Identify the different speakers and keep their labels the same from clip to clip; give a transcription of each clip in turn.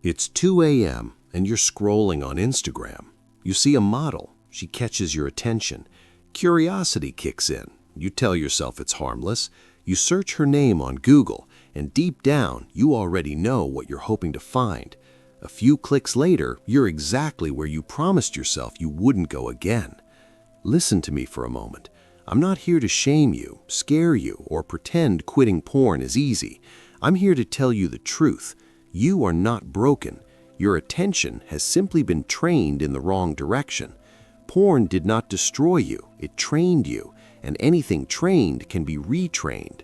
Speaker 1: It's 2 a.m. and you're scrolling on Instagram. You see a model. She catches your attention. Curiosity kicks in. You tell yourself it's harmless. You search her name on Google, and deep down, you already know what you're hoping to find. A few clicks later, you're exactly where you promised yourself you wouldn't go again. Listen to me for a moment. I'm not here to shame you, scare you, or pretend quitting porn is easy. I'm here to tell you the truth. You are not broken. Your attention has simply been trained in the wrong direction. Porn did not destroy you, it trained you, and anything trained can be retrained.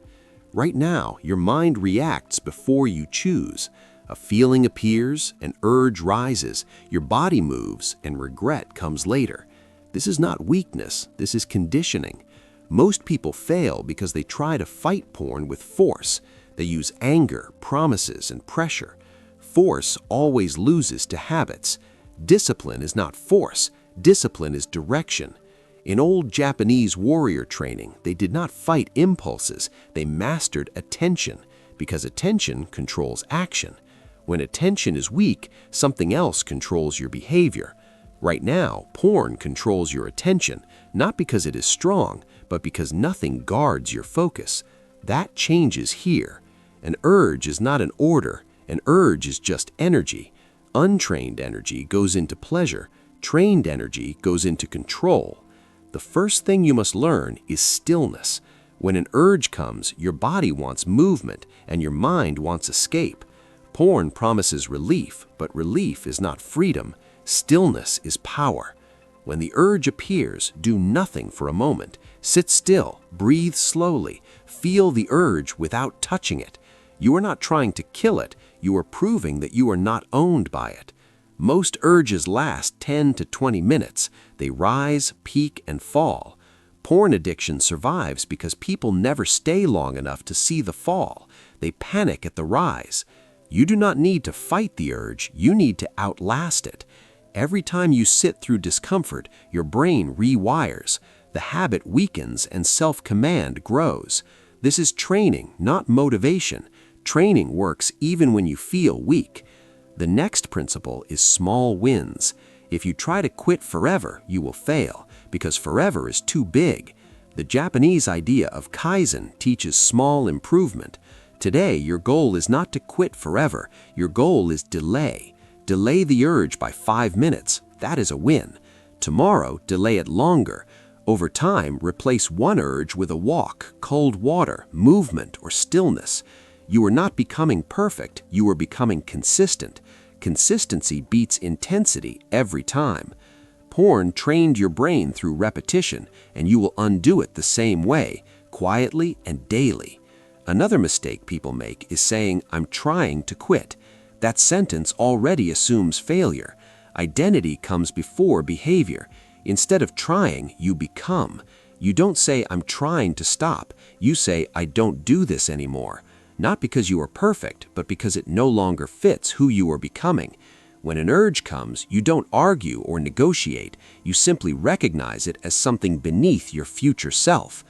Speaker 1: Right now, your mind reacts before you choose. A feeling appears, an urge rises, your body moves, and regret comes later. This is not weakness, this is conditioning. Most people fail because they try to fight porn with force. They use anger, promises, and pressure. Force always loses to habits. Discipline is not force, discipline is direction. In old Japanese warrior training, they did not fight impulses, they mastered attention, because attention controls action. When attention is weak, something else controls your behavior. Right now, porn controls your attention, not because it is strong, but because nothing guards your focus. That changes here. An urge is not an order. An urge is just energy. Untrained energy goes into pleasure. Trained energy goes into control. The first thing you must learn is stillness. When an urge comes, your body wants movement and your mind wants escape. Porn promises relief, but relief is not freedom. Stillness is power. When the urge appears, do nothing for a moment. Sit still, breathe slowly, feel the urge without touching it. You are not trying to kill it, you are proving that you are not owned by it. Most urges last 10 to 20 minutes. They rise, peak, and fall. Porn addiction survives because people never stay long enough to see the fall. They panic at the rise. You do not need to fight the urge, you need to outlast it. Every time you sit through discomfort, your brain rewires. The habit weakens and self-command grows. This is training, not motivation. Training works even when you feel weak. The next principle is small wins. If you try to quit forever, you will fail, because forever is too big. The Japanese idea of kaizen teaches small improvement. Today, your goal is not to quit forever. Your goal is delay. Delay the urge by 5 minutes. That is a win. Tomorrow, delay it longer. Over time, replace one urge with a walk, cold water, movement, or stillness. You are not becoming perfect, you are becoming consistent. Consistency beats intensity every time. Porn trained your brain through repetition, and you will undo it the same way, quietly and daily. Another mistake people make is saying, "I'm trying to quit." That sentence already assumes failure. Identity comes before behavior. Instead of trying, you become. You don't say, "I'm trying to stop." You say, "I don't do this anymore." Not because you are perfect, but because it no longer fits who you are becoming. When an urge comes, you don't argue or negotiate. You simply recognize it as something beneath your future self.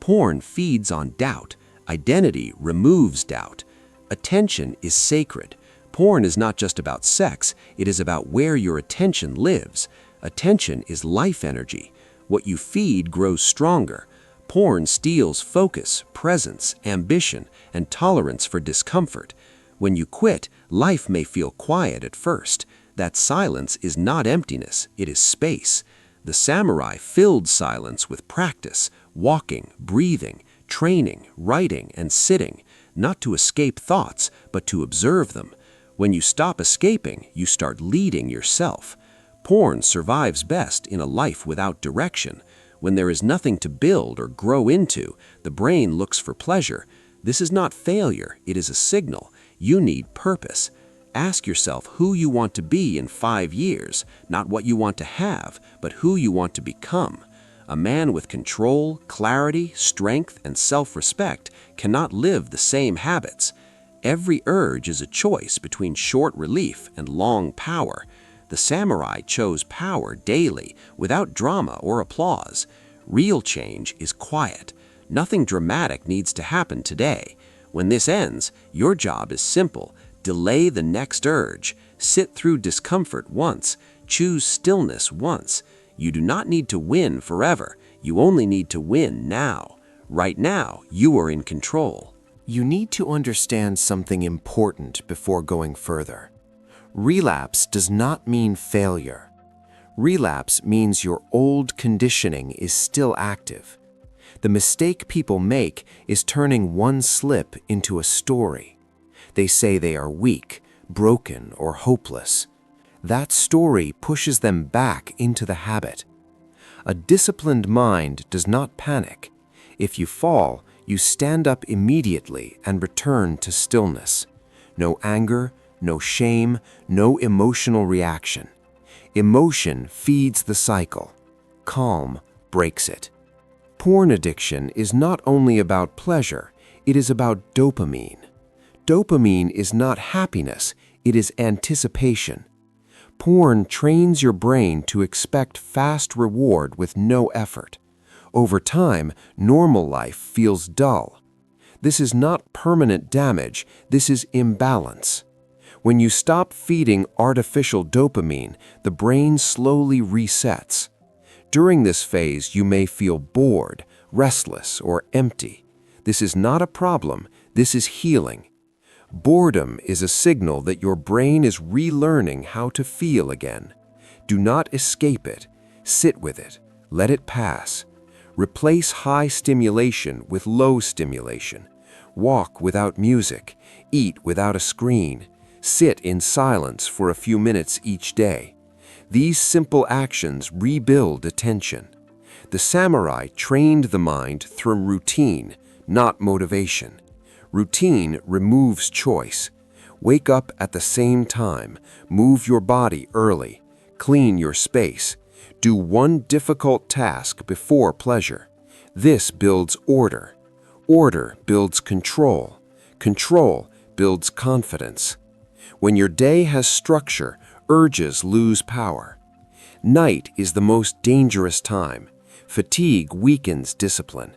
Speaker 1: Porn feeds on doubt. Identity removes doubt. Attention is sacred. Porn is not just about sex, it is about where your attention lives. Attention is life energy. What you feed grows stronger. Porn steals focus, presence, ambition, and tolerance for discomfort. When you quit, life may feel quiet at first. That silence is not emptiness, it is space. The samurai filled silence with practice, walking, breathing, training, writing, and sitting, not to escape thoughts, but to observe them. When you stop escaping, you start leading yourself. Porn survives best in a life without direction. When there is nothing to build or grow into, the brain looks for pleasure. This is not failure, it is a signal. You need purpose. Ask yourself who you want to be in 5 years, not what you want to have, but who you want to become. A man with control, clarity, strength, and self-respect cannot live the same habits. Every urge is a choice between short relief and long power. The samurai chose power daily, without drama or applause. Real change is quiet. Nothing dramatic needs to happen today. When this ends, your job is simple.
Speaker 2: Delay the next urge. Sit through discomfort once. Choose stillness once. You do not need to win forever. You only need to win now. Right now, you are in control.
Speaker 3: You need to understand something important before going further. Relapse does not mean failure. Relapse means your old conditioning is still active. The mistake people make is turning one slip into a story. They say they are weak, broken, or hopeless. That story pushes them back into the habit. A disciplined mind does not panic. If you fall, you stand up immediately and return to stillness. No anger, no shame, no emotional reaction. Emotion feeds the cycle. Calm breaks it. Porn addiction is not only about pleasure, it is about dopamine. Dopamine is not happiness, it is anticipation. Porn trains your brain to expect fast reward with no effort. Over time, normal life feels dull. This is not permanent damage, this is imbalance. When you stop feeding artificial dopamine, the brain slowly resets. During this phase, you may feel bored, restless, or empty. This is not a problem, this is healing. Boredom is a signal that your brain is relearning how to feel again. Do not escape it. Sit with it. Let it pass. Replace high stimulation with low stimulation. Walk without music. Eat without a screen. Sit in silence for a few minutes each day. These simple actions rebuild attention. The samurai trained the mind through routine, not motivation. Routine removes choice. Wake up at the same time. Move your body early. Clean your space. Do one difficult task before pleasure. This builds order. Order builds control. Control builds confidence. When your day has structure, urges lose power. Night is the most dangerous time. Fatigue weakens discipline.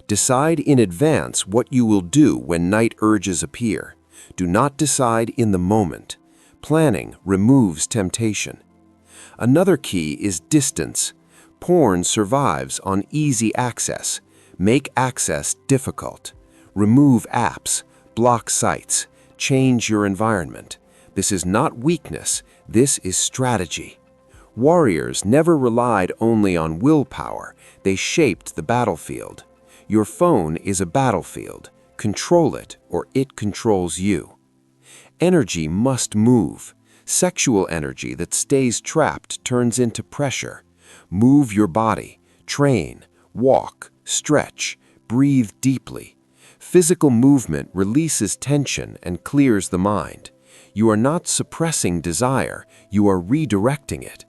Speaker 3: Decide in advance what you will do when night urges appear. Do not decide in the moment. Planning removes temptation. Another key is distance. Porn survives on easy access. Make access difficult. Remove apps. Block sites. Change your environment. This is not weakness. This is strategy. Warriors never relied only on willpower. They shaped the battlefield. Your phone is a battlefield. Control it, or it controls you. Energy must move. Sexual energy that stays trapped turns into pressure. Move your body. Train. Walk. Stretch. Breathe deeply. Physical movement releases tension and clears the mind. You are not suppressing desire, you are redirecting it.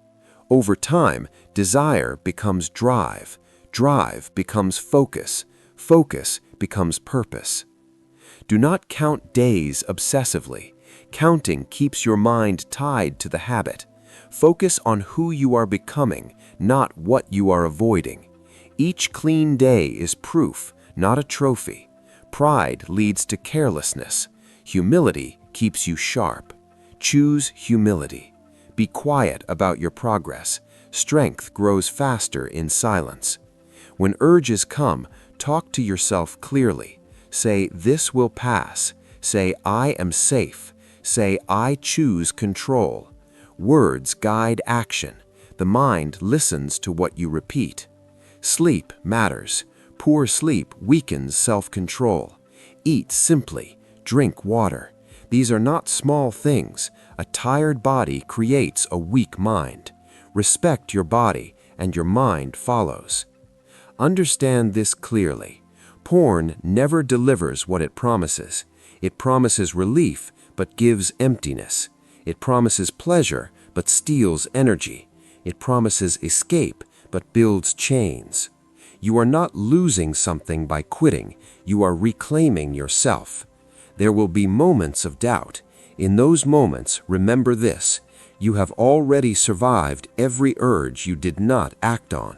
Speaker 3: Over time, desire becomes drive. Drive becomes focus. Focus becomes purpose. Do not count days obsessively. Counting keeps your mind tied to the habit. Focus on who you are becoming, not what you are avoiding. Each clean day is proof, not a trophy. Pride leads to carelessness. Humility keeps you sharp. Choose humility. Be quiet about your progress. Strength grows faster in silence. When urges come, talk to yourself clearly. Say, "This will pass." Say, "I am safe." Say, "I choose control." Words guide action. The mind listens to what you repeat. Sleep matters. Poor sleep weakens self-control. Eat simply. Drink water. These are not small things. A tired body creates a weak mind. Respect your body, and your mind follows. Understand this clearly. Porn never delivers what it promises. It promises relief, but gives emptiness. It promises pleasure, but steals energy. It promises escape, but builds chains. You are not losing something by quitting. You are reclaiming yourself. There will be moments of doubt. In those moments, remember this: you have already survived every urge you did not act on.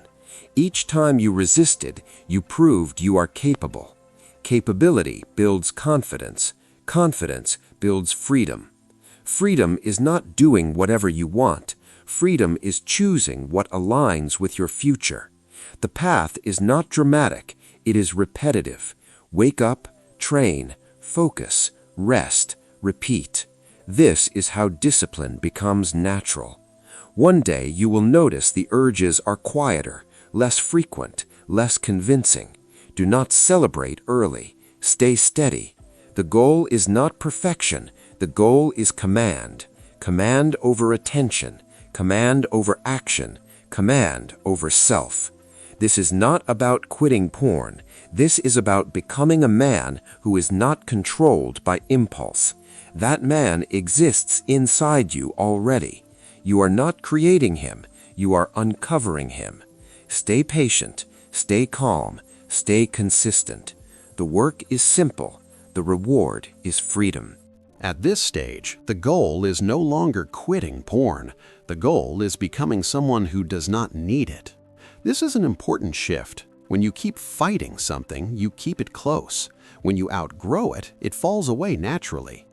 Speaker 3: Each time you resisted, you proved you are capable. Capability builds confidence. Confidence builds freedom. Freedom is not doing whatever you want. Freedom is choosing what aligns with your future. The path is not dramatic, it is repetitive. Wake up, train, focus, rest, repeat. This is how discipline becomes natural. One day you will notice the urges are quieter, less frequent, less convincing. Do not celebrate early. Stay steady. The goal is not perfection. The goal is command. Command over attention. Command over action. Command over self. This is not about quitting porn. This is about becoming a man who is not controlled by impulse. That man exists inside you already. You are not creating him. You are uncovering him. Stay patient. Stay calm. Stay consistent. The work is simple. The reward is freedom.
Speaker 1: At this stage, the goal is no longer quitting porn. The goal is becoming someone who does not need it. This is an important shift. When you keep fighting something, you keep it close. When you outgrow it, it falls away naturally.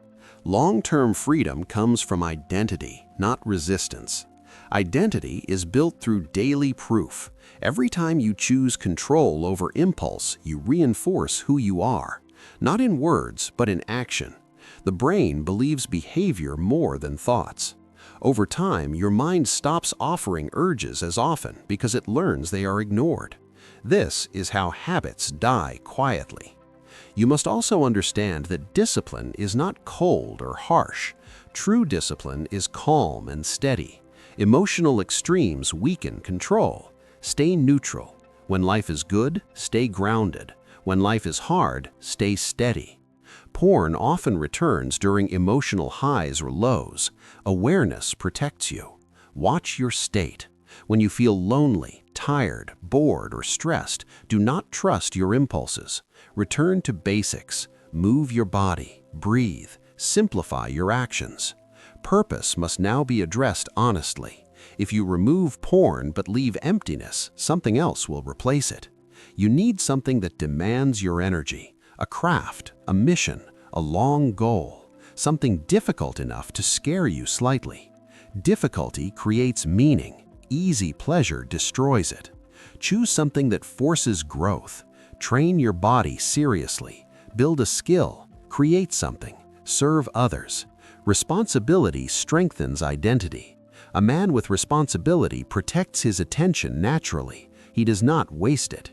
Speaker 1: Long-term freedom comes from identity, not resistance. Identity is built through daily proof. Every time you choose control over impulse, you reinforce who you are. Not in words, but in action. The brain believes behavior more than thoughts. Over time, your mind stops offering urges as often because it learns they are ignored. This is how habits die quietly. You must also understand that discipline is not cold or harsh. True discipline is calm and steady. Emotional extremes weaken control. Stay neutral. When life is good, stay grounded. When life is hard, stay steady. Porn often returns during emotional highs or lows. Awareness protects you. Watch your state. When you feel lonely, tired, bored, or stressed, do not trust your impulses. Return to basics. Move your body. Breathe. Simplify your actions. Purpose must now be addressed honestly. If you remove porn but leave emptiness, something else will replace it. You need something that demands your energy. A craft, a mission, a long goal, something difficult enough to scare you slightly. Difficulty creates meaning. Easy pleasure destroys it. Choose something that forces growth. Train your body seriously. Build a skill. Create something. Serve others. Responsibility strengthens identity. A man with responsibility protects his attention naturally. He does not waste it.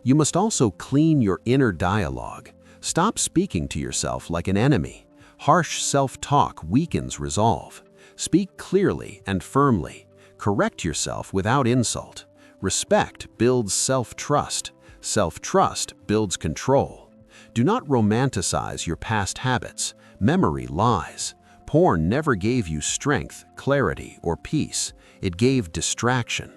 Speaker 1: You must also clean your inner dialogue. Stop speaking to yourself like an enemy. Harsh self-talk weakens resolve. Speak clearly and firmly. Correct yourself without insult. Respect builds self-trust. Self-trust builds control. Do not romanticize your past habits. Memory lies. Porn never gave you strength, clarity, or peace. It gave distraction.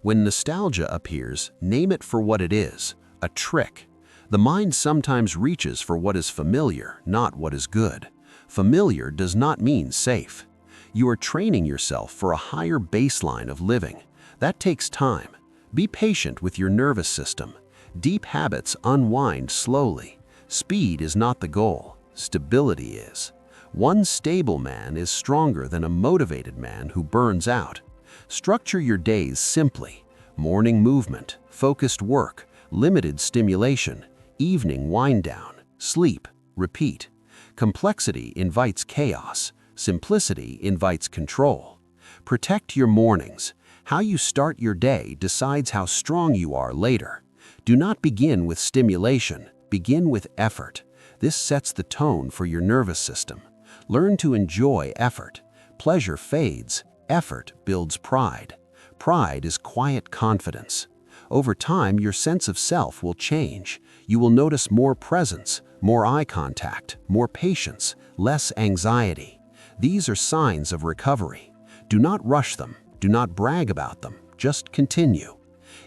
Speaker 1: When nostalgia appears, name it for what it is, a trick. The mind sometimes reaches for what is familiar, not what is good. Familiar does not mean safe. You are training yourself for a higher baseline of living. That takes time. Be patient with your nervous system. Deep habits unwind slowly. Speed is not the goal. Stability is. One stable man is stronger than a motivated man who burns out. Structure your days simply. Morning movement, focused work, limited stimulation, evening wind down, sleep, repeat. Complexity invites chaos. Simplicity invites control. Protect your mornings. How you start your day decides how strong you are later. Do not begin with stimulation. Begin with effort. This sets the tone for your nervous system. Learn to enjoy effort. Pleasure fades. Effort builds pride. Pride is quiet confidence. Over time, your sense of self will change. You will notice more presence, more eye contact, more patience, less anxiety. These are signs of recovery. Do not rush them. Do not brag about them. Just continue.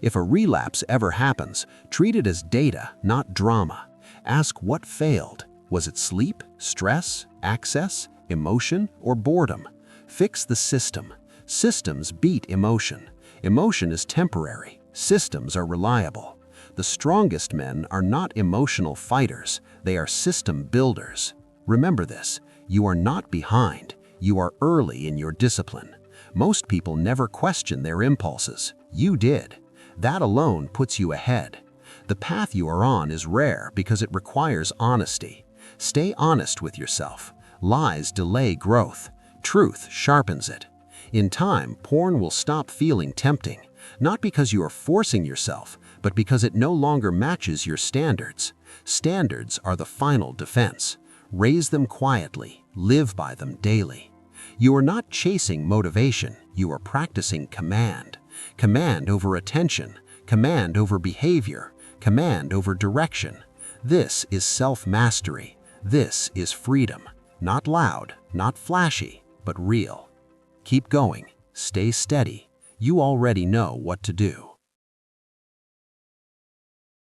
Speaker 1: If a relapse ever happens, treat it as data, not drama. Ask what failed. Was it sleep, stress, access, emotion, or boredom? Fix the system. Systems beat emotion. Emotion is temporary. Systems are reliable. The strongest men are not emotional fighters. They are system builders. Remember this.
Speaker 2: You are not behind. You are early in your discipline. Most people never question their impulses. You did. That alone puts you ahead. The path you are on is rare because it requires honesty. Stay honest with yourself. Lies delay growth. Truth sharpens it. In time, porn will stop feeling tempting, not because you are forcing yourself, but because it no longer matches your standards. Standards are the final defense. Raise them quietly. Live by them daily. You are not chasing motivation. You are practicing command. Command over attention. Command over behavior. Command over direction. This is self-mastery. This is freedom. Not loud, not flashy, but real. Keep going. Stay steady. You already know what to do.